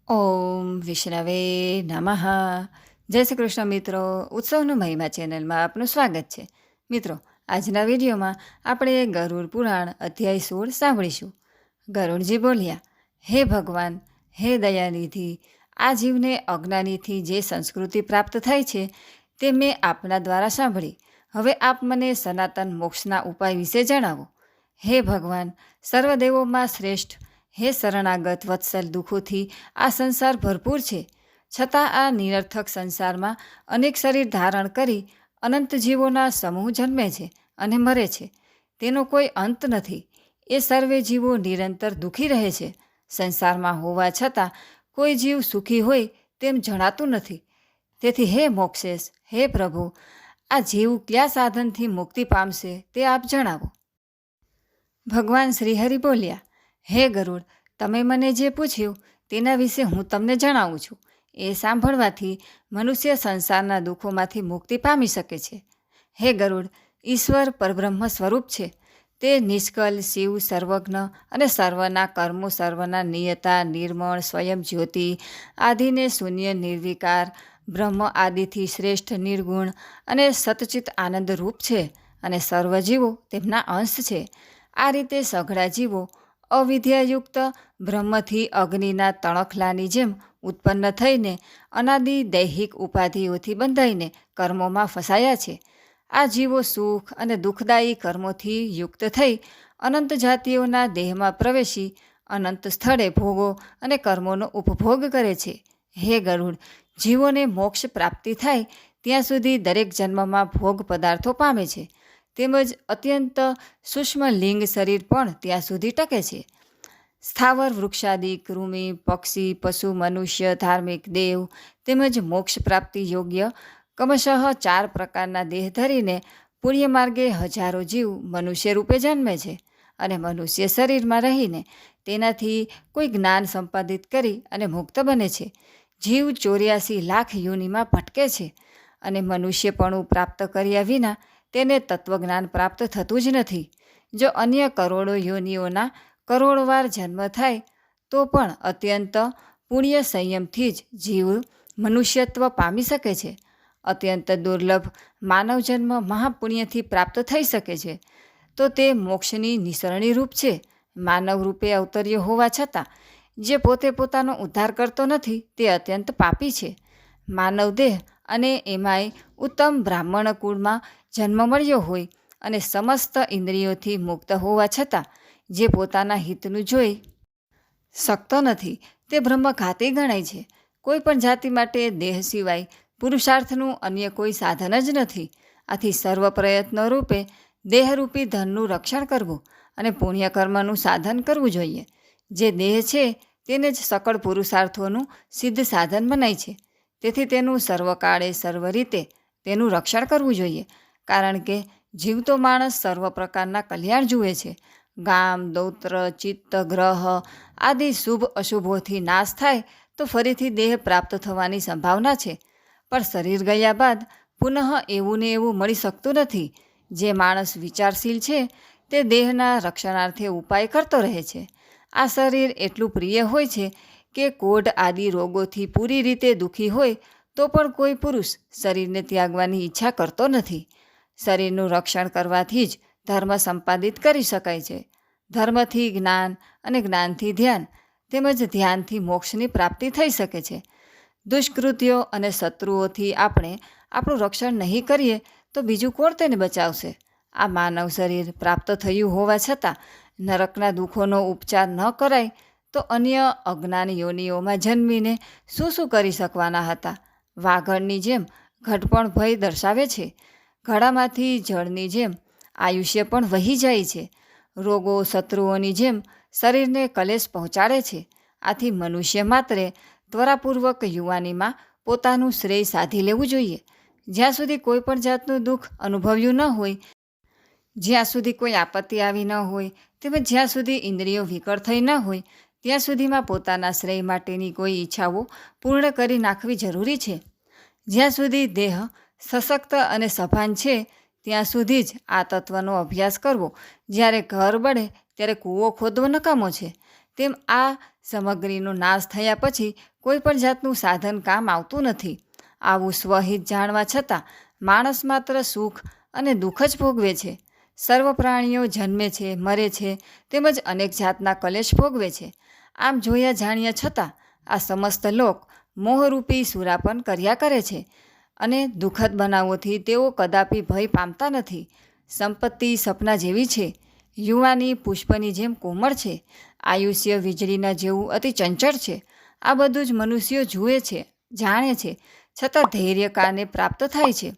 ઓમ વિષ્ણવે નમઃ. જય શ્રી કૃષ્ણ મિત્રો. ઉત્સવનો મહિમા ચેનલમાં આપનું સ્વાગત છે. મિત્રો, આજના વિડીયોમાં આપણે ગરુડ પુરાણ અધ્યાય 16 સાંભળીશું. ગરુડજી બોલ્યા, હે ભગવાન, હે દયાનિધિ, આ જીવને અજ્ઞાનીથી જે સંસ્કૃતિ પ્રાપ્ત થાય છે તે મેં આપના દ્વારા સાંભળી. હવે આપ મને સનાતન મોક્ષના ઉપાય વિશે જણાવો. હે ભગવાન, સર્વદેવોમાં શ્રેષ્ઠ, હે શરણાગત વત્સલ, દુઃખોથી આ સંસાર ભરપૂર છે. છતાં આ નિરર્થક સંસારમાં અનેક શરીર ધારણ કરી અનંત જીવોના સમૂહ જન્મે છે અને મરે છે. તેનો કોઈ અંત નથી. એ સર્વે જીવો નિરંતર દુઃખી રહે છે. સંસારમાં હોવા છતાં કોઈ જીવ સુખી હોય તેમ જણાતું નથી. તેથી હે મોક્ષેશ, હે પ્રભુ, આ જીવ કયા સાધનથી મુક્તિ પામશે તે આપ જણાવો. ભગવાન શ્રીહરિ બોલ્યા, હે ગરુડ, તમે મને જે પૂછ્યું તેના વિશે હું તમને જણાવું છું. એ સાંભળવાથી મનુષ્ય સંસારના દુઃખોમાંથી મુક્તિ પામી શકે છે. હે ગરુડ, ઈશ્વર પરબ્રહ્મ સ્વરૂપ છે. તે નિષ્કલ, શિવ, સર્વજ્ઞ અને સર્વના કર્મો, સર્વના નિયતા, નિર્મળ, સ્વયં જ્યોતિ, આદિને શૂન્ય, નિર્વિકાર, બ્રહ્મ આદિથી શ્રેષ્ઠ, નિર્ગુણ અને સતચિત આનંદ રૂપ છે અને સર્વજીવો તેમના અંશ છે. આ રીતે સઘળા જીવો અવિદ્યાયુક્ત બ્રહ્મથી અગ્નિના તણખલાની જેમ ઉત્પન્ન થઈને અનાદિ દૈહિક ઉપાધિઓથી બંધાઈને કર્મોમાં ફસાયા છે. આ જીવો સુખ અને દુઃખદાયી કર્મોથી યુક્ત થઈ અનંત જાતિઓના દેહમાં પ્રવેશી અનંત સ્થળે ભોગો અને કર્મોનો ઉપભોગ કરે છે. હે ગરુડ, જીવોને મોક્ષ પ્રાપ્તિ થાય ત્યાં સુધી દરેક જન્મમાં ભોગ પદાર્થો પામે છે. તેમજ અત્યંત સૂક્ષ્મ લિંગ શરીર પણ ત્યાં સુધી ટકે છે. સ્થાવર વૃક્ષાદિ, કૃમિ, પક્ષી, પશુ, મનુષ્ય, ધાર્મિક, દેવ તેમજ મોક્ષ પ્રાપ્તિ યોગ્ય ક્રમશઃ 4 પ્રકારના દેહ ધરીને પુણ્ય માર્ગે હજારો જીવ મનુષ્ય રૂપે જન્મે છે અને મનુષ્ય શરીરમાં રહીને તેનાથી કોઈ જ્ઞાન સંપાદિત કરી અને મુક્ત બને છે. જીવ 84 લાખ યોનિમાં ભટકે છે અને મનુષ્યપણું પ્રાપ્ત કર્યા વિના તેને તત્વજ્ઞાન પ્રાપ્ત થતું જ નથી. જો અન્ય કરોડો યોનિઓના કરોડવાર જન્મ થાય તો પણ અત્યંત પુણ્ય સંયમથી જ જીવ મનુષ્યત્વ પામી શકે છે. અત્યંત દુર્લભ માનવ જન્મ મહાપુણ્યથી પ્રાપ્ત થઈ શકે છે. તો તે મોક્ષની નિસરણી રૂપ છે. માનવ રૂપે અવતર્ય હોવા છતાં જે પોતે પોતાનો ઉદ્ધાર કરતો નથી તે અત્યંત પાપી છે. માનવ દેહ અને એમાંય ઉત્તમ બ્રાહ્મણ કુળમાં જન્મ મળ્યો હોય અને સમસ્ત ઇન્દ્રિયોથી મુક્ત હોવા છતાં જે પોતાના હિતનું જોઈ શકતો નથી તે બ્રહ્મઘાતી ગણાય છે. કોઈ પણ જાતિ માટે દેહ સિવાય પુરુષાર્થનું અન્ય કોઈ સાધન જ નથી. આથી સર્વ પ્રયત્નો રૂપે દેહરૂપી ધનનું રક્ષણ કરવું અને પુણ્યકર્મનું સાધન કરવું જોઈએ. જે દેહ છે તેને જ સકળ પુરુષાર્થોનું સિદ્ધ સાધન મનાય છે. તેથી તેનું સર્વકાળે સર્વ રીતે તેનું રક્ષણ કરવું જોઈએ. કારણ કે જીવતો માણસ સર્વ પ્રકારના કલ્યાણ જુએ છે. ગામ, દૌત્ર, ચિત્ત, ગ્રહ આદિ શુભ અશુભોથી નાશ થાય તો ફરીથી દેહ પ્રાપ્ત થવાની સંભાવના છે. પણ શરીર ગયા બાદ પુનઃ એવું ને એવું મળી શકતું નથી. જે માણસ વિચારશીલ છે તે દેહના રક્ષણાર્થે ઉપાય કરતો રહે છે. આ શરીર એટલું પ્રિય હોય છે કે કોઢ આદિ રોગોથી પૂરી રીતે દુઃખી હોય તો પણ કોઈ પુરુષ શરીરને ત્યાગવાની ઈચ્છા કરતો નથી. શરીરનું રક્ષણ કરવાથી જ ધર્મ સંપાદિત કરી શકાય છે. ધર્મથી જ્ઞાન અને જ્ઞાનથી ધ્યાન તેમજ ધ્યાનથી મોક્ષની પ્રાપ્તિ થઈ શકે છે. દુષ્કૃત્યો અને શત્રુઓથી આપણે આપણું રક્ષણ નહીં કરીએ તો બીજું કોણ તેને બચાવશે? આ માનવ શરીર પ્રાપ્ત થયું હોવા છતાં નરકના દુઃખોનો ઉપચાર ન કરાય તો અન્ય અજ્ઞાન યોનિઓમાં જન્મીને શું શું કરી શકવાના હતા? વાઘણની જેમ ઘડપણ ભય દર્શાવે છે. ઘડામાંથી જળની જેમ આયુષ્ય પણ વહી જાય છે. રોગો શત્રુઓની જેમ શરીરને કલેશ પહોંચાડે છે. આથી મનુષ્ય માત્રે ત્વરાપૂર્વક યુવાનીમાં પોતાનું શ્રેય સાધી લેવું જોઈએ. જ્યાં સુધી કોઈ પણ જાતનું દુઃખ અનુભવ્યું ન હોય, જ્યાં સુધી કોઈ આપત્તિ આવી ન હોય, તેમજ જ્યાં સુધી ઇન્દ્રિયો વિકળ થઈ ન હોય ત્યાં સુધીમાં પોતાના શ્રેય માટેની કોઈ ઈચ્છાઓ પૂર્ણ કરી નાખવી જરૂરી છે. જ્યાં સુધી દેહ સશક્ત અને સભાન છે ત્યાં સુધી જ આ તત્વનો અભ્યાસ કરવો. જ્યારે ઘર બળે ત્યારે કૂવો ખોદવો નકામો છે. તેમ આ સામગ્રીનો નાશ થયા પછી કોઈ પણ જાતનું સાધન કામ આવતું નથી. આવું સ્વહિત જાણવા છતાં માણસ માત્ર સુખ અને દુઃખ જ ભોગવે છે. સર્વ પ્રાણીઓ જન્મે છે, મરે છે, તેમજ અનેક જાતના કલેશ ભોગવે છે. આમ જોયા જાણ્યા છતાં આ સમસ્ત લોક મોહરૂપી સુરાપન કર્યા કરે છે અને દુઃખદ બનાવોથી તેઓ કદાપી ભય પામતા નથી. સંપત્તિ સપના જેવી છે, યુવાની પુષ્પની જેમ કોમળ છે, આયુષ્ય વીજળીના જેવું અતિ ચંચળ છે. આ બધું જ મનુષ્યો જુએ છે, જાણે છે, છતાં ધૈર્ય કારણે પ્રાપ્ત થાય છે.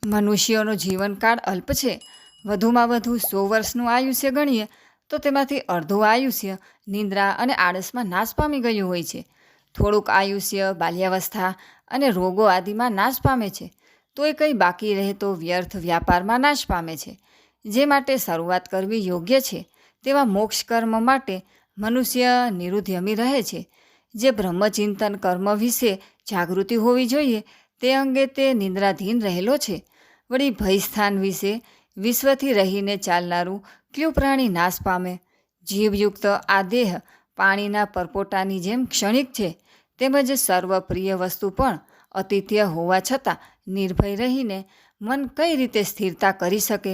મનુષ્યોનો જીવનકાળ અલ્પ છે. વધુમાં વધુ 100 વર્ષનું આયુષ્ય ગણીએ તો તેમાંથી અડધું આયુષ્ય નિંદ્રા અને આળસમાં નાશ પામી ગયું હોય છે. થોડુંક આયુષ્ય બાલ્યાવસ્થા અને રોગો આદિમાં નાશ પામે છે. તોય કંઈ બાકી રહેતો વ્યર્થ વ્યાપારમાં નાશ પામે છે. જે માટે શરૂઆત કરવી યોગ્ય છે તેવા મોક્ષ કર્મ માટે મનુષ્ય નિરુદ્યમી રહે છે. જે બ્રહ્મચિંતન કર્મ વિશે જાગૃતિ હોવી જોઈએ તે અંગે તે નિંદ્રાધીન રહેલો છે. વળી ભયસ્થાન વિશે વિશ્વથી રહીને ચાલનારું કયું પ્રાણી નાશ પામે? જીવયુક્ત આ દેહ પાણીના પરપોટાની જેમ ક્ષણિક છે. તેમજ સર્વપ્રિય વસ્તુ પણ અતિથ્ય હોવા છતાં નિર્ભય રહીને મન કઈ રીતે સ્થિરતા કરી શકે?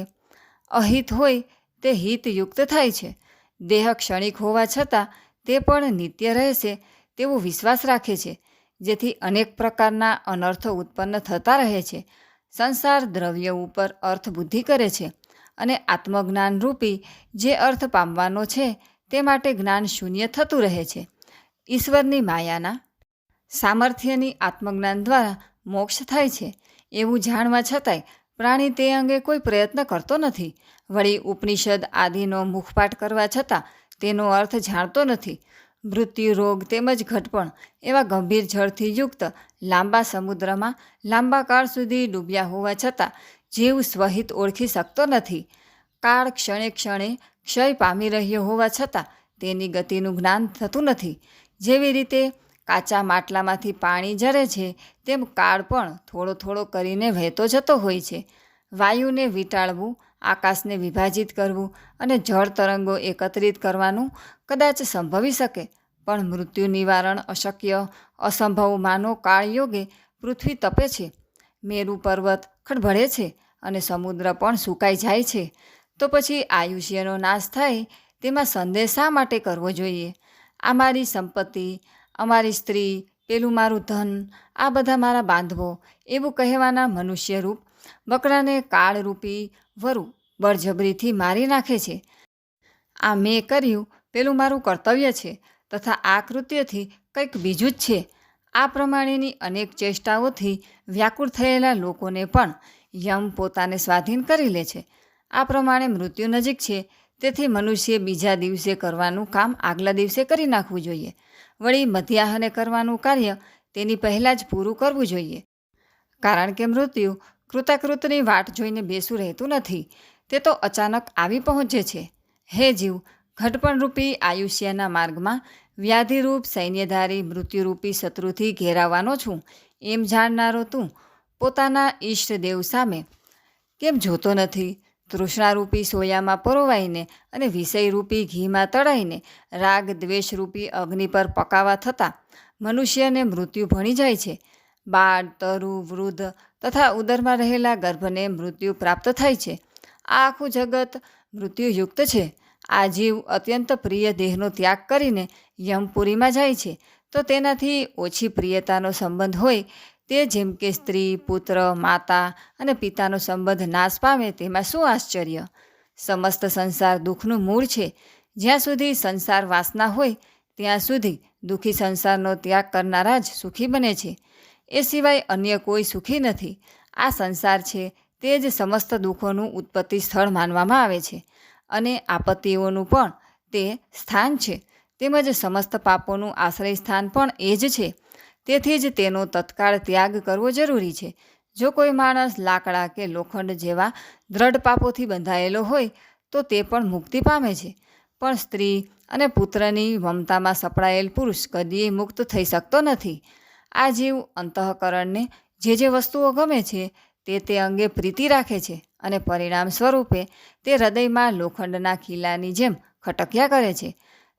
અહિત હોય તે હિતયુક્ત થાય છે. દેહ ક્ષણિક હોવા છતાં તે પણ નિત્ય રહેશે તેવો વિશ્વાસ રાખે છે, જેથી અનેક પ્રકારના અનર્થો ઉત્પન્ન થતા રહે છે. સંસાર દ્રવ્ય ઉપર અર્થ બુદ્ધિ કરે છે અને આત્મજ્ઞાન રૂપી જે અર્થ પામવાનો છે તે માટે જ્ઞાન શૂન્ય થતું રહે છે. ઈશ્વરની માયાના સામર્થ્યની આત્મજ્ઞાન દ્વારા મોક્ષ થાય છે એવું જાણવા છતાંય પ્રાણી તે અંગે કોઈ પ્રયત્ન કરતો નથી. વળી ઉપનિષદ આદિનો મુખપાઠ કરવા છતાં તેનો અર્થ જાણતો નથી. મૃત્યુ, રોગ તેમજ ઘટપણ એવા ગંભીર જળથી યુક્ત લાંબા સમુદ્રમાં લાંબા કાળ સુધી ડૂબ્યા હોવા છતાં જીવ સ્વહિત ઓળખી શકતો નથી. કાળ ક્ષણે ક્ષણે ક્ષય પામી રહ્યો હોવા છતાં તેની ગતિનું જ્ઞાન થતું નથી. જેવી રીતે કાચા માટલામાંથી પાણી ઝરે છે તેમ કાળ પણ થોડો થોડો કરીને વહેતો જતો હોય છે. વાયુને વીંટાળવું, આકાશને વિભાજિત કરવું અને જળ તરંગો એકત્રિત કરવાનું કદાચ સંભવી શકે, પણ મૃત્યુ નિવારણ અશક્ય અસંભવ માનો કાળયોગે પૃથ્વી તપે છે, મેરુ પર્વત ખડભળે છે અને સમુદ્ર પણ સુકાઈ જાય છે. તો પછી આયુષ્યનો નાશ થાય તેમાં સંદેહ શા માટે કરવો જોઈએ? આ મારી સંપત્તિ, અમારી સ્ત્રી, પેલું મારું ધન, આ બધા મારા બાંધવો એવું કહેવાના મનુષ્યરૂપ બકરાને કાળરૂપી વરુ બળજબરીથી મારી નાખે છે. આ મેં કર્યું, પેલું મારું કર્તવ્ય છે તથા આ કૃત્યથી કંઈક બીજું જ છે. આ પ્રમાણેની અનેક ચેષ્ટાઓથી વ્યાકુળ થયેલા લોકોને પણ યમ પોતાને સ્વાધીન કરી લે છે. આ પ્રમાણે મૃત્યુ નજીક છે, તેથી મનુષ્ય બીજા દિવસે કરવાનું કામ આગલા દિવસે કરી નાખવું જોઈએ. વળી મધ્યાહને કરવાનું કાર્ય તેની પહેલાં જ પૂરું કરવું જોઈએ. કારણ કે મૃત્યુ કૃતાકૃતની વાટ જોઈને બેસું રહેતું નથી, તે તો અચાનક આવી પહોંચે છે. હે જીવ, ઘટપણરૂપી આયુષ્યના માર્ગમાં વ્યાધિરૂપ સૈન્યધારી મૃત્યુરૂપી શત્રુથી ઘેરાવાનો છું એમ જાણનારો તું પોતાના ઈષ્ટદેવ સામે કેમ જોતો નથી? તૃષ્ણારૂપી સોયામાં પરોવાઈને અને વિષયરૂપી ઘીમાં તળાઈને રાગ દ્વેષરૂપી અગ્નિ પર પકાવા થતાં મનુષ્યને મૃત્યુ ભણી જાય છે. બાળ, તરુ, વૃદ્ધ તથા ઉદરમાં રહેલા ગર્ભને મૃત્યુ પ્રાપ્ત થાય છે. આ આખું જગત મૃત્યુયુક્ત છે. આ જીવ અત્યંત પ્રિય દેહનો ત્યાગ કરીને યમપુરીમાં જાય છે, તો તેનાથી ઓછી પ્રિયતાનો સંબંધ હોય તે જેમ કે સ્ત્રી, પુત્ર, માતા અને પિતાનો સંબંધ નાશ પામે તેમાં શું આશ્ચર્ય? સમસ્ત સંસાર દુઃખનું મૂળ છે. જ્યાં સુધી સંસાર વાસના હોય ત્યાં સુધી દુઃખી સંસારનો ત્યાગ કરનારા જ સુખી બને છે. એ સિવાય અન્ય કોઈ સુખી નથી. આ સંસાર છે તે જ સમસ્ત દુઃખોનું ઉત્પત્તિ સ્થળ માનવામાં આવે છે અને આપત્તિઓનું પણ તે સ્થાન છે. તેમજ સમસ્ત પાપોનું આશ્રય સ્થાન પણ એ જ છે. તેથી જ તેનો તત્કાળ ત્યાગ કરવો જરૂરી છે. જો કોઈ માણસ લાકડા કે લોખંડ જેવા દ્રઢ પાપોથી બંધાયેલો હોય તો તે પણ મુક્તિ પામે છે, પણ સ્ત્રી અને પુત્રની મમતામાં સપડાયેલ પુરુષ કદીય મુક્ત થઈ શકતો નથી. આ જીવ અંતઃકરણને જે વસ્તુઓ ગમે છે તે અંગે પ્રીતિ રાખે છે અને પરિણામ સ્વરૂપે તે હૃદયમાં લોખંડના ખીલાની જેમ ખટક્યા કરે છે.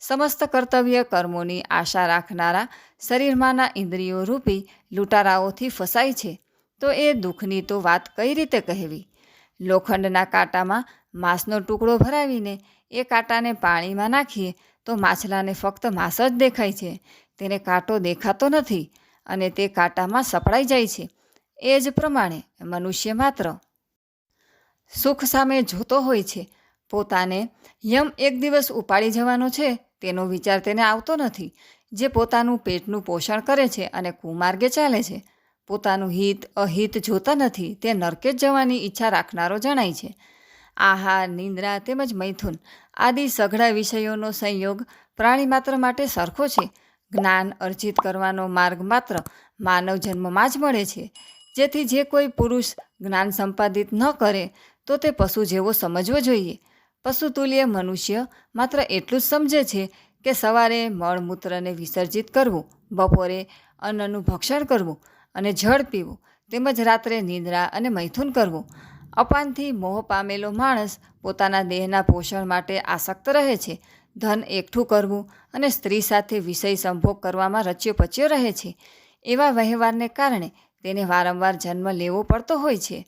સમસ્ત કર્તવ્ય કર્મોની આશા રાખનારા શરીરમાંના ઇન્દ્રિયો રૂપી લૂંટારાઓથી ફસાય છે, તો એ દુઃખની તો વાત કઈ રીતે કહેવી? લોખંડના કાંટામાં માંસનો ટુકડો ભરાવીને એ કાંટાને પાણીમાં નાખીએ તો માછલાને ફક્ત માંસ જ દેખાય છે, તેને કાંટો દેખાતો નથી અને તે કાંટામાં સપડાઈ જાય છે. એ જ પ્રમાણે મનુષ્ય માત્ર સુખ સામે જોતો હોય છે. પોતાને યમ એક દિવસ ઉપાડી જવાનો છે તેનો વિચાર તેને આવતો નથી. જે પોતાનું પેટનું પોષણ કરે છે અને કુમાર્ગે ચાલે છે, પોતાનું હિત અહિત જોતા નથી, તે નરકે જ જવાની ઈચ્છા રાખનારો જણાય છે. આહાર, નિંદ્રા તેમજ મૈથુન આદિ સઘળા વિષયોનો સંયોગ પ્રાણી માત્ર માટે સરખો છે. જ્ઞાન અર્જિત કરવાનો માર્ગ માત્ર માનવ જન્મમાં જ મળે છે. જેથી જે કોઈ પુરુષ જ્ઞાન સંપાદિત ન કરે તો તે પશુ જેવો સમજવો જોઈએ. પશુતુલ્ય મનુષ્ય માત્ર એટલું જ સમજે છે કે સવારે મળમૂત્રને વિસર્જિત કરવું, બપોરે અન્નનું ભક્ષણ કરવું અને જળ પીવું, તેમજ રાત્રે નિદ્રા અને મૈથુન કરવું. અપાનથી મોહ પામેલો માણસ પોતાના દેહના પોષણ માટે આસક્ત રહે છે. ધન એકઠું કરવું અને સ્ત્રી સાથે વિષય સંભોગ કરવામાં રચ્યો પચ્યો રહે છે. એવા વ્યવહારને કારણે તેને વારંવાર જન્મ લેવો પડતો હોય છે.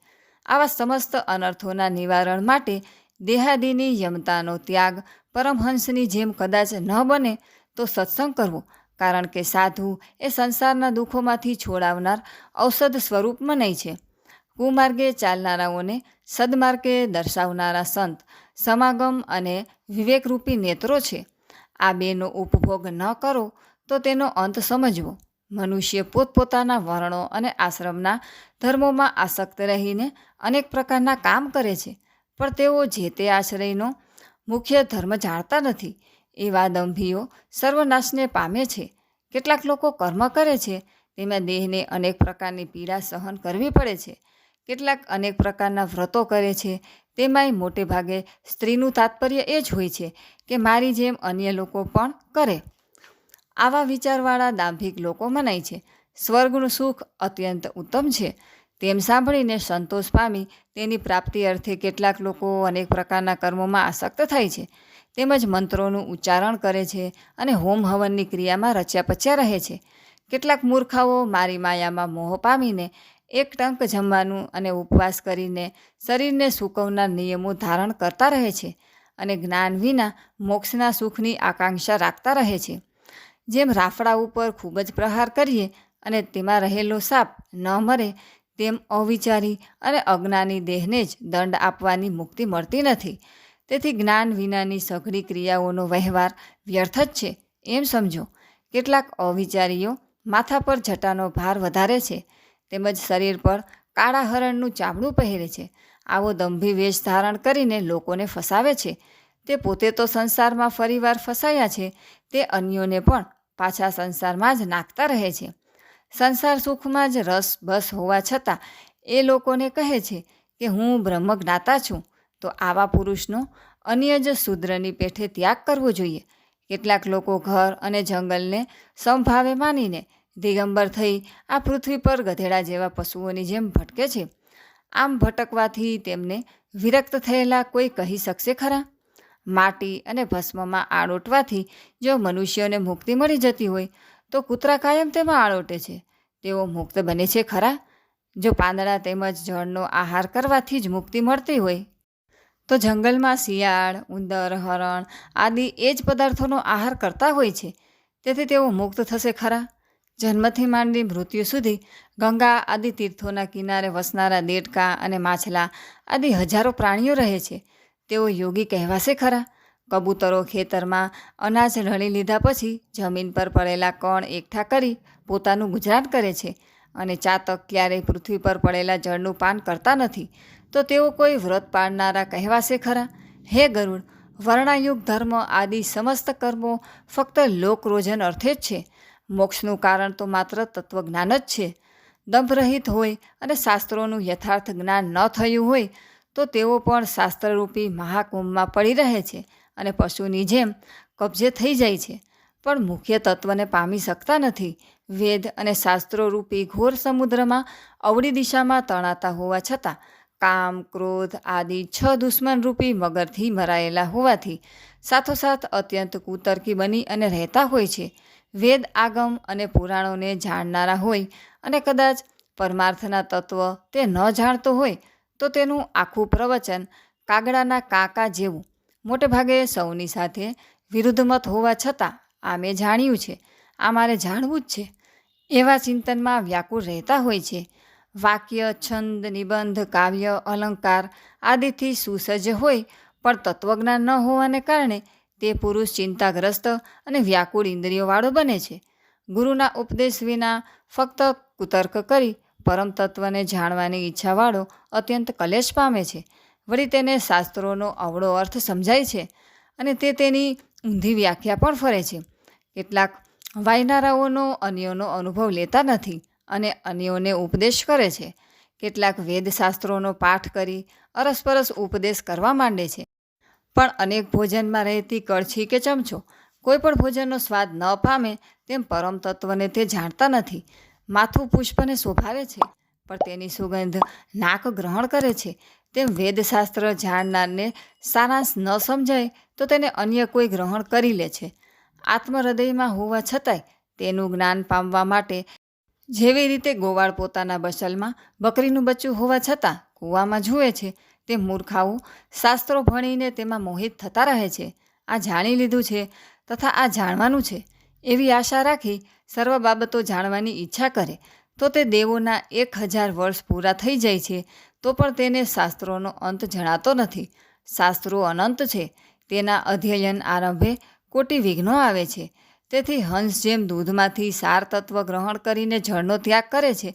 આવા સમસ્ત અનર્થોના નિવારણ માટે દેહાદિની યમતાનો ત્યાગ પરમહંસની જેમ કદાચ ન બને તો સત્સંગ કરવો, કારણ કે સાધુ એ સંસારના દુઃખોમાંથી છોડાવનાર ઔષધ સ્વરૂપ મનાય છે. કુમાર્ગે ચાલનારાઓને સદમાર્ગે દર્શાવનારા સંત સમાગમ અને વિવેકરૂપી નેત્રો છે. આ બેનો ઉપભોગ ન કરો તો તેનો અંત સમજવો. મનુષ્ય પોતપોતાના વર્ણો અને આશ્રમના ધર્મોમાં આસક્ત રહીને અનેક પ્રકારના કામ કરે છે, પણ તેઓ જે તે આશ્રયનો મુખ્ય ધર્મ જાણતા નથી. એવા દંભીઓ સર્વનાશને પામે છે. કેટલાક લોકો કર્મ કરે છે, તેમાં દેહને અનેક પ્રકારની પીડા સહન કરવી પડે છે. કેટલાક અનેક પ્રકારના વ્રતો કરે છે, તેમાંય મોટે ભાગે સ્ત્રીનું તાત્પર્ય એ જ હોય છે કે મારી જેમ અન્ય લોકો પણ કરે. આવા વિચારવાળા દાંભિક લોકો મનાય છે. સ્વર્ગનું સુખ અત્યંત ઉત્તમ છે. તેમ સાંભળીને સંતોષ પામી તેની પ્રાપ્તિ અર્થે કેટલાક લોકો અનેક પ્રકારના કર્મોમાં આસક્ત થાય છે, તેમજ મંત્રોનું ઉચ્ચારણ કરે છે અને હોમ હવનની ક્રિયામાં રચ્યા પચ્યા રહે છે. કેટલાક મૂર્ખાઓ મારી માયામાં મોહ પામીને એક ટંક જમવાનું અને ઉપવાસ કરીને શરીરને સૂકવનાર નિયમો ધારણ કરતા રહે છે અને જ્ઞાન વિના મોક્ષના સુખની આકાંક્ષા રાખતા રહે છે. જેમ રાફડા ઉપર ખૂબ જ પ્રહાર કરીએ અને તેમાં રહેલો સાપ ન મરે, તેમ અવિચારી અને અજ્ઞાની દેહને જ દંડ આપવાની મુક્તિ મળતી નથી. તેથી જ્ઞાન વિનાની સઘળી ક્રિયાઓનો વ્યવહાર વ્યર્થ જ છે એમ સમજો. કેટલાક અવિચારીઓ માથા પર જટાનો ભાર વધારે છે, તેમજ શરીર પર કાળા હરણનું ચામડું પહેરે છે. આવો દંભી વેશ ધારણ કરીને લોકોને ફસાવે છે. તે પોતે તો સંસારમાં ફરીવાર ફસાયા છે, તે અન્યોને પણ પાછા સંસારમાં જ નાખતા રહે છે. સંસાર સુખમાં જ રસ બસ હોવા છતાં એ લોકોને કહે છે કે હું બ્રહ્મજ્ઞાતા છું. તો આવા પુરુષનો અન્ય જ શૂદ્રની પેઠે ત્યાગ કરવો જોઈએ. કેટલાક લોકો ઘર અને જંગલને સમભાવે માનીને દિગંબર થઈ આ પૃથ્વી પર ગધેડા જેવા પશુઓની જેમ ભટકે છે. આમ ભટકવાથી તેમને વિરક્ત થયેલા કોઈ કહી શકશે ખરા? માટી અને ભસ્મમાં આળોટવાથી જો મનુષ્યોને મુક્તિ મળી જતી હોય તો કૂતરા કાયમ તેમાં આળોટે છે. તેઓ મુક્ત બને છે ખરા? જો પાંદડા તેમજ જળનો આહાર કરવાથી જ મુક્તિ મળતી હોય તો જંગલમાં શિયાળ, ઉંદર, હરણ આદિ એ જ પદાર્થોનો આહાર કરતા હોય છે. તેથી તેઓ મુક્ત થશે ખરા? જન્મથી માંડી મૃત્યુ સુધી ગંગા આદિ તીર્થોના કિનારે વસનારા દેડકા અને માછલા આદિ હજારો પ્રાણીઓ રહે છે. તેઓ યોગી કહેવાશે ખરા? કબૂતરો ખેતરમાં અનાજ લણી લીધા પછી જમીન પર પડેલા કણ એકઠા કરી પોતાનું ગુજરાન કરે છે અને ચાતક ક્યારેય પૃથ્વી પર પડેલા જળનું પાન કરતા નથી. તો તેઓ કોઈ વ્રત પાળનારા કહેવાશે ખરા? હે ગરુડ, વર્ણાયુગ ધર્મ આદિ સમસ્ત કર્મો ફક્ત લોકરોજન અર્થે જ છે. મોક્ષનું કારણ તો માત્ર તત્વજ્ઞાન જ છે. દંભરહિત હોય અને શાસ્ત્રોનું યથાર્થ જ્ઞાન ન થયું હોય તો તેઓ પણ શાસ્ત્રરૂપી મહાકુંભમાં પડી રહે છે અને પશુની જેમ કબજે થઈ જાય છે, પણ મુખ્ય તત્વને પામી શકતા નથી. વેદ અને શાસ્ત્રોરૂપી ઘોર સમુદ્રમાં અવળી દિશામાં તણાતા હોવા છતાં કામ, ક્રોધ આદિ 6 દુશ્મનરૂપી મગરથી મરાયેલા હોવાથી સાથોસાથ અત્યંત કુતર્કી બની અને રહેતા હોય છે. વેદ, આગમ અને પુરાણોને જાણનારા હોય અને કદાચ પરમાર્થના તત્વ તે ન જાણતો હોય તો તેનું આખું પ્રવચન કાગડાના કાકા જેવું મોટે ભાગે સૌની સાથે વિરુદ્ધ મત હોવા છતાં આ મેં જાણ્યું છે, આ મારે જાણવું જ છે એવા ચિંતનમાં વ્યાકુળ રહેતા હોય છે. વાક્ય, છંદ, નિબંધ, કાવ્ય, અલંકાર આદિથી સુસજ્જ હોય પણ તત્વજ્ઞાન ન હોવાને કારણે તે પુરુષ ચિંતાગ્રસ્ત અને વ્યાકુળ ઇન્દ્રિયોવાળો બને છે. ગુરુના ઉપદેશ વિના ફક્ત કુતર્ક કરી પરમ તત્વને જાણવાની ઈચ્છાવાળો અત્યંત કલેશ પામે છે. વળી તેને શાસ્ત્રોનો અવળો અર્થ સમજાય છે અને તે તેની ઊંધી વ્યાખ્યા પણ ફરે છે. કેટલાક વાયનારાઓનો અન્યોનો અનુભવ લેતા નથી અને અન્યોને ઉપદેશ કરે છે. કેટલાક વેદશાસ્ત્રોનો પાઠ કરી અરસપરસ ઉપદેશ કરવા માંડે છે. પણ અનેક ભોજનમાં રહેતી કળછી કે ચમચો કોઈ પણ ભોજનનો સ્વાદ ન પામે તેમ પરમ તત્વને તે જાણતા નથી. માથું પુષ્પને શોભાવે છે પણ તેની સુગંધ નાક ગ્રહણ કરે છે. તેમ વેદશાસ્ત્ર જાણનારને સારાંશ ન સમજાય તો તેને અન્ય કોઈ ગ્રહણ કરી લે છે. આત્મહૃદયમાં હોવા છતાંય તેનું જ્ઞાન પામવા માટે જેવી રીતે ગોવાળ પોતાના બસલમાં બકરીનું બચ્ચું હોવા છતાં કૂવામાં જુએ છે, તે મૂર્ખાઓ શાસ્ત્રો ભણીને તેમાં મોહિત થતા રહે છે. આ જાણી લીધું છે તથા આ જાણવાનું છે એવી આશા રાખી સર્વ બાબતો જાણવાની ઈચ્છા કરે તો તે દેવોના 1000 વર્ષ પૂરા થઈ જાય છે તો પણ તેને શાસ્ત્રોનો અંત જણાતો નથી. શાસ્ત્રો અનંત છે, તેના અધ્યયન આરંભે કોટી વિઘ્નો આવે છે. તેથી હંસ જેમ દૂધમાંથી સાર તત્વ ગ્રહણ કરીને જળનો ત્યાગ કરે છે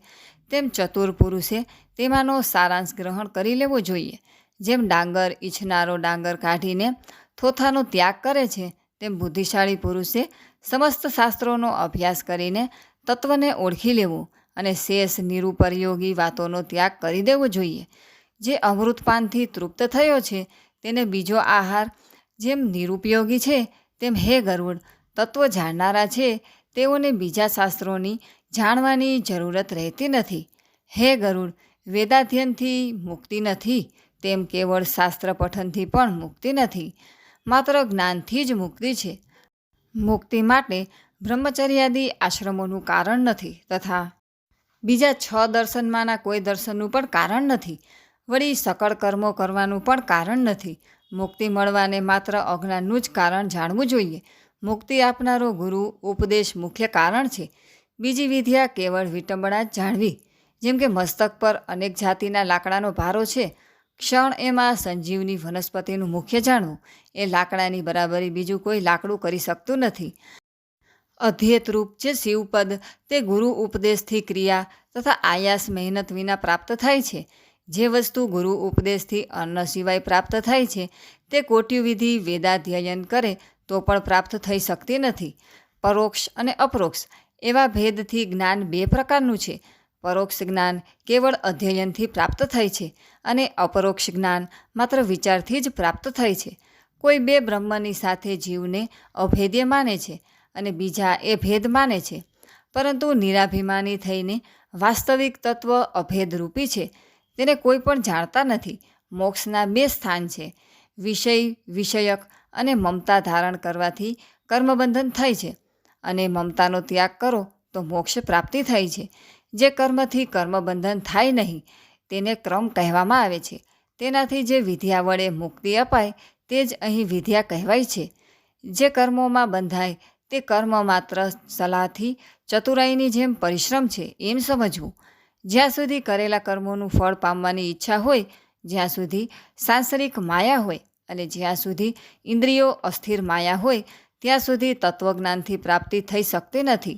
તેમ ચતુર પુરુષે તેમાંનો સારાંશ ગ્રહણ કરી લેવો જોઈએ. જેમ ડાંગર ઈચ્છનારો ડાંગર કાઢીને થોથાનો ત્યાગ કરે છે તેમ બુદ્ધિશાળી પુરુષે સમસ્ત શાસ્ત્રોનો અભ્યાસ કરીને તત્વને ઓળખી લેવું અને શેષ નિરુપયોગી વાતોનો ત્યાગ કરી દેવો જોઈએ. જે અમૃતપાનથી તૃપ્ત થયો છે તેને બીજો આહાર જેમ નિરુપયોગી છે તેમ હે ગરુડ, તત્વ જાણનારા છે તેઓને બીજા શાસ્ત્રોની જાણવાની જરૂરત રહેતી નથી. હે ગરુડ, વેદાધ્યનથી મુક્તિ નથી તેમ કેવળ શાસ્ત્ર પઠનથી પણ મુક્તિ નથી, માત્ર જ્ઞાનથી જ મુક્તિ છે. મુક્તિ માટે બ્રહ્મચર્યાદિ આશ્રમોનું કારણ નથી તથા બીજા 6 દર્શનમાંના કોઈ દર્શનનું પણ કારણ નથી. વળી સકળ કર્મો કરવાનું પણ કારણ નથી. મુક્તિ મળવાને માત્ર અજ્ઞાનનું જ કારણ જાણવું જોઈએ. મુક્તિ આપનારો ગુરુ ઉપદેશ મુખ્ય કારણ છે. બીજી વિદ્યા કેવળ વિટંબણા જ જાણવી. જેમ કે મસ્તક પર અનેક જાતિના લાકડાનો ભારો છે, ક્ષણ એમાં સંજીવની વનસ્પતિનું મુખ્ય જાણવું એ લાકડાની બરાબરી બીજું કોઈ લાકડું કરી શકતું નથી. અધ્યેતરૂપ જે શિવપદ તે ગુરુ ઉપદેશથી ક્રિયા તથા આયાસ મહેનત વિના પ્રાપ્ત થાય છે. જે વસ્તુ ગુરુ ઉપદેશથી અન્ન સિવાય પ્રાપ્ત થાય છે તે કોટ્યુવિધિ વેદાધ્યયન કરે તો પણ પ્રાપ્ત થઈ શકતી નથી. પરોક્ષ અને અપરોક્ષ એવા ભેદથી જ્ઞાન 2 પ્રકારનું છે. પરોક્ષ જ્ઞાન કેવળ અધ્યયનથી પ્રાપ્ત થાય છે અને અપરોક્ષ જ્ઞાન માત્ર વિચારથી જ પ્રાપ્ત થાય છે. કોઈ 2 બ્રહ્મની સાથે જીવને અભેદ્ય માને છે અને બીજા એ ભેદ માને છે, પરંતુ નિરાભિમાની થઈને વાસ્તવિક તત્વ અભેદરૂપી છે તેને કોઈ પણ જાણતા નથી. મોક્ષના 2 સ્થાન છે, વિષય વિષયક અને મમતા ધારણ કરવાથી કર્મબંધન થાય છે અને મમતાનો ત્યાગ કરો તો મોક્ષ પ્રાપ્તિ થાય છે. જે કર્મથી કર્મબંધન થાય નહીં તેને ક્રમ કહેવામાં આવે છે. તેનાથી જે વિદ્યા વડે મુક્તિ અપાય તે જ અહીં વિદ્યા કહેવાય છે. જે કર્મોમાં બંધાય તે કર્મ માત્ર સલાહથી ચતુરાઈની જેમ પરિશ્રમ છે એમ સમજવું. જ્યાં સુધી કરેલા કર્મોનું ફળ પામવાની ઈચ્છા હોય, જ્યાં સુધી સાંસારિક માયા હોય અને જ્યાં સુધી ઇન્દ્રિયો અસ્થિર માયા હોય ત્યાં સુધી તત્વજ્ઞાનથી પ્રાપ્તિ થઈ શકતી નથી.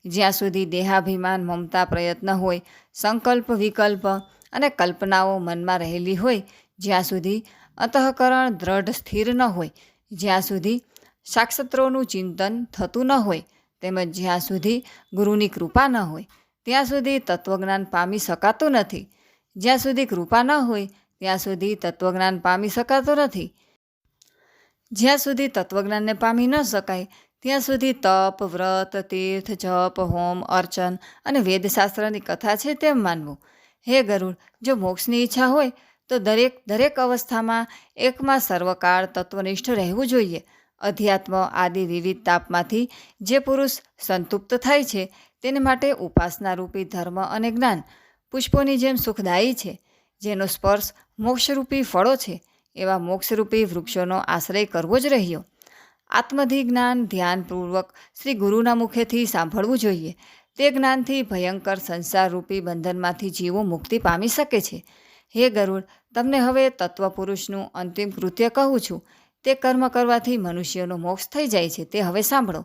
જ્યાં સુધી દેહાભિમાન મમતા પ્રયત્ન હોય, સંકલ્પ વિકલ્પ અને કલ્પનાઓ મનમાં રહેલી હોય, જ્યાં સુધી અંતઃકરણ દ્રઢ સ્થિર ન હોય, જ્યાં સુધી શાસ્ત્રોનું ચિંતન થતું ન હોય, તેમજ જ્યાં સુધી ગુરુની કૃપા ન હોય ત્યાં સુધી તત્વજ્ઞાન પામી શકાતું નથી. જ્યાં સુધી કૃપા ન હોય ત્યાં સુધી તત્વજ્ઞાન પામી શકાતું નથી. જ્યાં સુધી તત્વજ્ઞાનને પામી ન શકાય ત્યાં સુધી તપ, વ્રત, તીર્થ, જપ, હોમ, અર્ચન અને વેદશાસ્ત્રની કથા છે તેમ માનવું. હે ગરુડ, જો મોક્ષની ઈચ્છા હોય તો દરેક અવસ્થામાં એકમાં સર્વકાળ તત્વનિષ્ઠ રહેવું જોઈએ. અધ્યાત્મ આદિ વિવિધ તાપમાંથી જે પુરુષ સંતુપ્ત થાય છે તેને માટે ઉપાસના રૂપી ધર્મ અને જ્ઞાન પુષ્પોની જેમ સુખદાયી છે. જેનો સ્પર્શ મોક્ષરૂપી ફળો છે એવા મોક્ષરૂપી વૃક્ષોનો આશ્રય કરવો જ રહ્યો. આત્મધિ જ્ઞાન ધ્યાનપૂર્વક શ્રી ગુરુના મુખેથી સાંભળવું જોઈએ. તે જ્ઞાનથી ભયંકર સંસારરૂપી બંધનમાંથી જીવો મુક્તિ પામી શકે છે. હે ગરુડ, તમને હવે તત્વપુરુષનું અંતિમ કૃત્ય કહું છું. તે કર્મ કરવાથી મનુષ્યનો મોક્ષ થઈ જાય છે. તે હવે સાંભળો.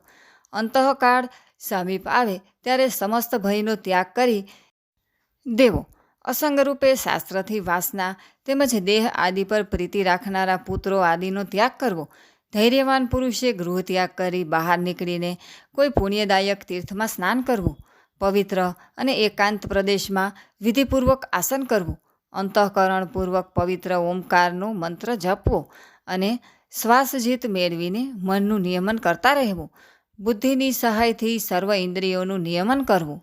અંતઃકાળ સમીપ આવે ત્યારે સમસ્ત ભયનો ત્યાગ કરી દેવો. અસંગરૂપે શાસ્ત્રથી વાસના તેમજ દેહ આદિ પર પ્રીતિ રાખનારા પુત્રો આદિનો ત્યાગ કરવો. ધૈર્યવાન પુરુષે ગૃહ ત્યાગ કરી બહાર નીકળીને કોઈ પુણ્યદાયક તીર્થમાં સ્નાન કરવું. પવિત્ર અને એકાંત પ્રદેશમાં વિધિપૂર્વક આસન કરવું. અંતઃકરણપૂર્વક પવિત્ર ઓમકારનો મંત્ર જપવો અને શ્વાસજીત મેળવીને મનનું નિયમન કરતા રહેવું. બુદ્ધિની સહાયથી સર્વ ઇન્દ્રિયોનું નિયમન કરવું.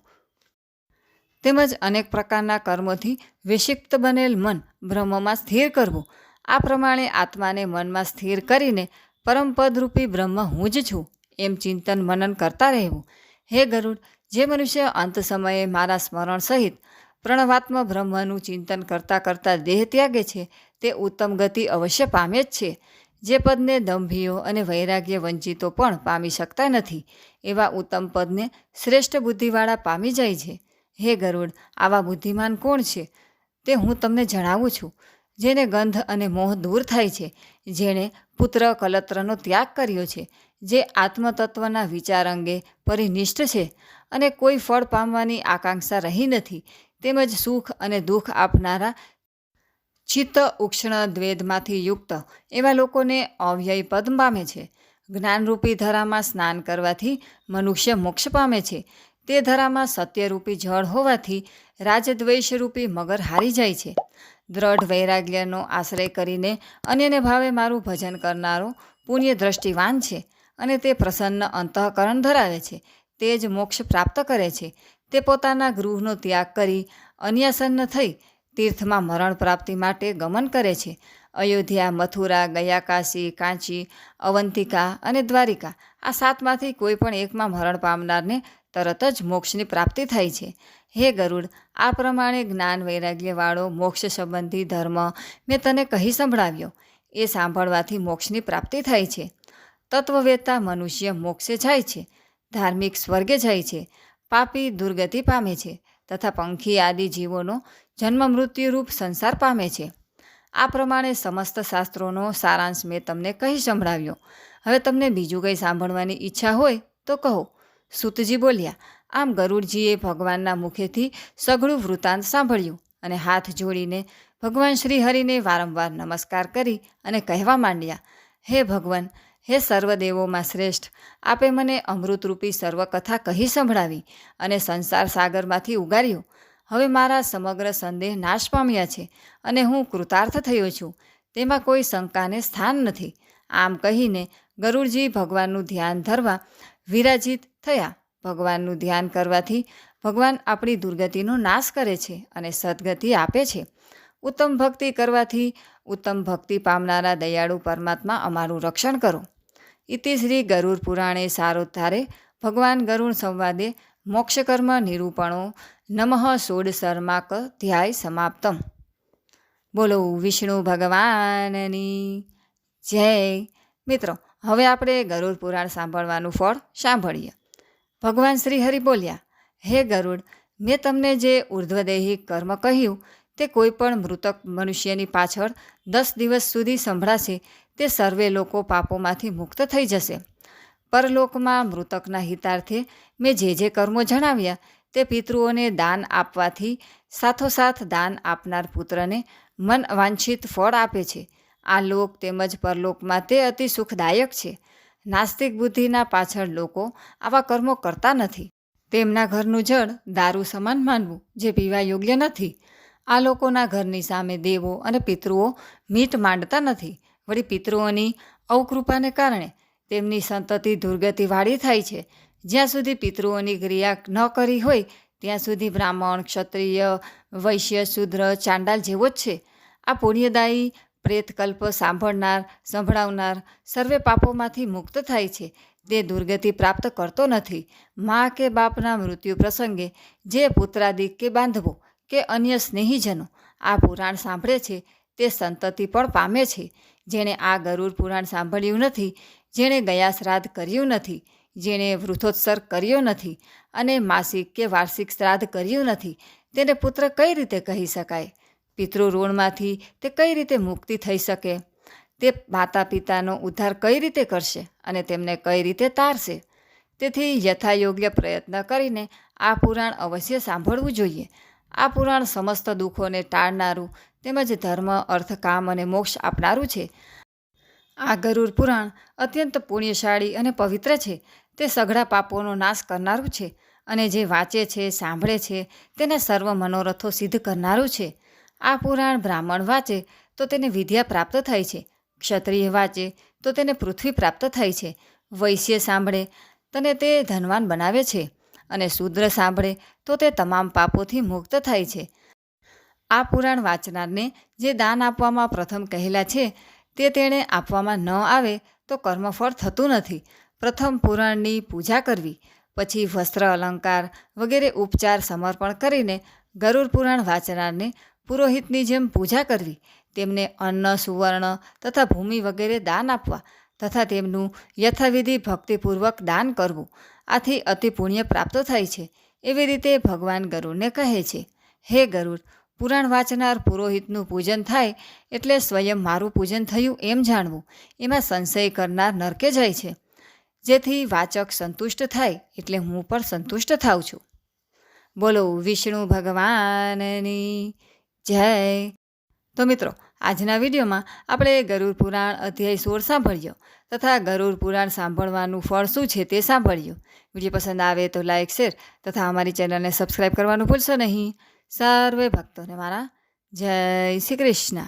તેમજ અનેક પ્રકારના કર્મોથી વિક્ષિપ્ત બનેલ મન બ્રહ્મમાં સ્થિર કરવું. આ પ્રમાણે આત્માને મનમાં સ્થિર કરીને પરમપદરૂપી બ્રહ્મ હું જ છું એમ ચિંતન મનન કરતા રહેવું. હે ગરુડ, જે મનુષ્ય અંત સમયે મારા સ્મરણ સહિત પ્રણવાત્મ બ્રહ્મનું ચિંતન કરતાં કરતાં દેહ ત્યાગે છે તે ઉત્તમ ગતિ અવશ્ય પામે જ છે. જે પદને દંભીઓ અને વૈરાગ્ય વંચિતો પણ પામી શકતા નથી એવા ઉત્તમ પદને શ્રેષ્ઠ બુદ્ધિવાળા પામી જાય છે. હે ગરુડ, આવા બુદ્ધિમાન કોણ છે તે હું તમને જણાવું છું. જેને ગંધ અને મોહ દૂર થાય છે, જેણે પુત્ર કલત્રનો ત્યાગ કર્યો છે, જે આત્મતત્વના વિચાર અંગે પરિનિષ્ઠ છે અને કોઈ ફળ પામવાની આકાંક્ષા રહી નથી, તેમજ સુખ અને દુઃખ આપનારા ચિત્ત ઉક્ષણ દ્વેધમાંથી યુક્ત એવા લોકોને અવ્યય પદ પામે છે. જ્ઞાનરૂપી ધરામાં સ્નાન કરવાથી મનુષ્ય મોક્ષ પામે છે. તે ધરામાં સત્યરૂપી જળ હોવાથી રાજદ્વેષરૂપી મગર હારી જાય છે. દ્રઢ વૈરાગ્યનો આશ્રય કરીને અન્યને ભાવે મારું ભજન કરનારો પુણ્ય દ્રષ્ટિવાન છે અને તે પ્રસન્ન અંતઃકરણ ધરાવે છે. તે જ મોક્ષ પ્રાપ્ત કરે છે. તે પોતાના ગૃહનો ત્યાગ કરી અન્યાસન્ન થઈ તીર્થમાં મરણ પ્રાપ્તિ માટે ગમન કરે છે. અયોધ્યા, મથુરા, ગયા, કાશી, કાંચી, અવંતિકા અને દ્વારિકા આ સાતમાંથી કોઈ પણ એકમાં મરણ પામનારને તરત જ મોક્ષની પ્રાપ્તિ થાય છે. હે ગરુડ, આ પ્રમાણે જ્ઞાન વૈરાગ્યવાળો મોક્ષ સંબંધી ધર્મ મેં તને કહી સંભળાવ્યો. એ સાંભળવાથી મોક્ષની પ્રાપ્તિ થાય છે. તત્વવેત્તા મનુષ્ય મોક્ષે જાય છે, ધાર્મિક સ્વર્ગે જાય છે, પાપી દુર્ગતિ પામે છે તથા પંખી આદિ જીવોનો જન્મ મૃત્યુરૂપ સંસાર પામે છે. આ પ્રમાણે સમસ્ત શાસ્ત્રોનો સારાંશ મેં તમને કહી સંભળાવ્યો. હવે તમને બીજું કંઈ સાંભળવાની ઈચ્છા હોય તો કહો. સૂતજી બોલ્યા. આમ ગરુડજીએ ભગવાનના મુખેથી સઘળું વૃત્તાંત સાંભળ્યું અને હાથ જોડીને ભગવાન શ્રી હરિને વારંવાર નમસ્કાર કરી અને કહેવા માંડ્યા. હે ભગવાન, હે સર્વદેવોમાં શ્રેષ્ઠ, આપે મને અમૃતરૂપી સર્વકથા કહી સંભળાવી અને સંસાર સાગરમાંથી ઉગાર્યો. હવે મારા સમગ્ર સંદેહ નાશ પામ્યા છે અને હું કૃતાર્થ થયો છું. તેમાં કોઈ શંકાને સ્થાન નથી. આમ કહીને ગરુડજી ભગવાનનું ધ્યાન ધરવા વિરાજિત થયા. ભગવાનનું ધ્યાન કરવાથી ભગવાન આપણી દુર્ગતિનો નાશ કરે છે અને સદગતિ આપે છે. ઉત્તમ ભક્તિ કરવાથી ઉત્તમ ભક્તિ પામનારા દયાળુ પરમાત્મા અમારું રક્ષણ કરો. ઇતિ શ્રી ગરુડ પુરાણે સારોદ્ધારે ભગવાન ગરુડ સંવાદે મોક્ષકર્મ નિરૂપણો નમઃ ષોડશર્માક ધ્યાય સમાપ્તમ. બોલો વિષ્ણુ ભગવાનની જય. મિત્રો, હવે આપણે ગરુડ પુરાણ સાંભળવાનું ફળ સાંભળીએ. ભગવાન શ્રી હરિ બોલ્યા. હે ગરુડ, મેં તમને જે ઉર્ધ્વદેહી કર્મ કહ્યું તે કોઈ પણ મૃતક મનુષ્યની પાછળ 10 દિવસ સુધી સંભળાશે તે સર્વે લોકો પાપોમાંથી મુક્ત થઈ જશે. પરલોકમાં મૃતકના હિતાર્થે મેં જે કર્મો જણાવ્યા તે પિતૃઓને દાન આપવાથી સાથોસાથ દાન આપનાર પુત્રને મન વાંછિત ફળ આપે છે. આ લોક તેમજ પરલોકમાં તે અતિ સુખદાયક છે. નાસ્તિક બુદ્ધિના પાછળ લોકો આવા કર્મો કરતા નથી. તેમના ઘરનું જળ દારૂ સમાન માનવું જે પીવા યોગ્ય નથી. આ લોકોના ઘરની સામે દેવો અને પિતૃઓ મીટ માંડતા નથી. વળી પિતૃઓની અવકૃપાને કારણે તેમની સંતતિ દુર્ગતિવાળી થાય છે. જ્યાં સુધી પિતૃઓની ક્રિયા ન કરી હોય ત્યાં સુધી બ્રાહ્મણ, ક્ષત્રિય, વૈશ્ય, શૂદ્ર, ચાંડાલ જેવો જ છે. આ પુણ્યદાયી પ્રેતકલ્પ સંભળાવનાર સર્વે પાપોમાંથી મુક્ત થાય છે. તે દુર્ગતિ પ્રાપ્ત કરતો નથી. મા કે બાપના મૃત્યુ પ્રસંગે જે પુત્રાદિક કે બાંધવો કે અન્ય સ્નેહીજનો આ પુરાણ સાંભળે છે તે સંતતિ પણ પામે છે. જેણે આ ગરુડ પુરાણ સાંભળ્યું નથી, જેણે ગયા શ્રાદ્ધ કર્યું નથી, જેણે વૃથોત્સર્ગ કર્યો નથી અને માસિક કે વાર્ષિક શ્રાદ્ધ કર્યું નથી, તેને પુત્ર કઈ રીતે કહી શકાય? પિતૃઋણમાંથી તે કઈ રીતે મુક્તિ થઈ શકે? તે માતા પિતાનો ઉદ્ધાર કઈ રીતે કરશે અને તેમને કઈ રીતે તારશે? તેથી યથાયોગ્ય પ્રયત્ન કરીને આ પુરાણ અવશ્ય સાંભળવું જોઈએ. આ પુરાણ સમસ્ત દુઃખોને ટાળનારું તેમજ ધર્મ, અર્થ, કામ અને મોક્ષ આપનારું છે. આ ગરુડ પુરાણ અત્યંત પુણ્યશાળી અને પવિત્ર છે. તે સઘળા પાપોનો નાશ કરનારું છે અને જે વાંચે છે, સાંભળે છે તેના સર્વ મનોરથો સિદ્ધ કરનારું છે. આ પુરાણ બ્રાહ્મણ વાંચે તો તેને વિદ્યા પ્રાપ્ત થાય છે, ક્ષત્રિય વાંચે તો તેને પૃથ્વી પ્રાપ્ત થાય છે, વૈશ્ય સાંભળે તને તે ધનવાન બનાવે છે અને શૂદ્ર સાંભળે તો તે તમામ પાપોથી મુક્ત થાય છે. આ પુરાણ વાંચનારને જે દાન આપવામાં પ્રથમ કહેલા છે તે તેણે આપવામાં ન આવે તો કર્મફળ થતું નથી. પ્રથમ પુરાણની પૂજા કરવી, પછી વસ્ત્ર, અલંકાર વગેરે ઉપચાર સમર્પણ કરીને ગરુડ પુરાણ વાંચનારને પુરોહિતની જેમ પૂજા કરવી, તેમને અન્ન, સુવર્ણ તથા ભૂમિ વગેરે દાન આપવા તથા તેમનું યથાવિધિ ભક્તિપૂર્વક દાન કરવું. આથી અતિ પુણ્ય પ્રાપ્ત થાય છે. એવી રીતે ભગવાન ગરુડને કહે છે, હે ગરુડ, પુરાણ વાંચનાર પુરોહિતનું પૂજન થાય એટલે સ્વયં મારું પૂજન થયું એમ જાણવું. એમાં સંશય કરનાર નરકે જાય છે. જેથી વાચક સંતુષ્ટ થાય એટલે હું પણ સંતુષ્ટ થાઉં છું. બોલો વિષ્ણુ ભગવાનની જય. તો મિત્રો, આજના વિડીયોમાં આપણે ગરુડ પુરાણ અધ્યાય 16 સાંભળ્યો તથા ગરુડ પુરાણ સાંભળવાનું ફળ શું છે તે સાંભળ્યું. વિડીયો પસંદ આવે તો લાઇક, શેર તથા અમારી ચેનલને સબસ્ક્રાઈબ કરવાનું ભૂલશો નહીં. સર્વે ભક્તોને મારા જય શ્રી કૃષ્ણ.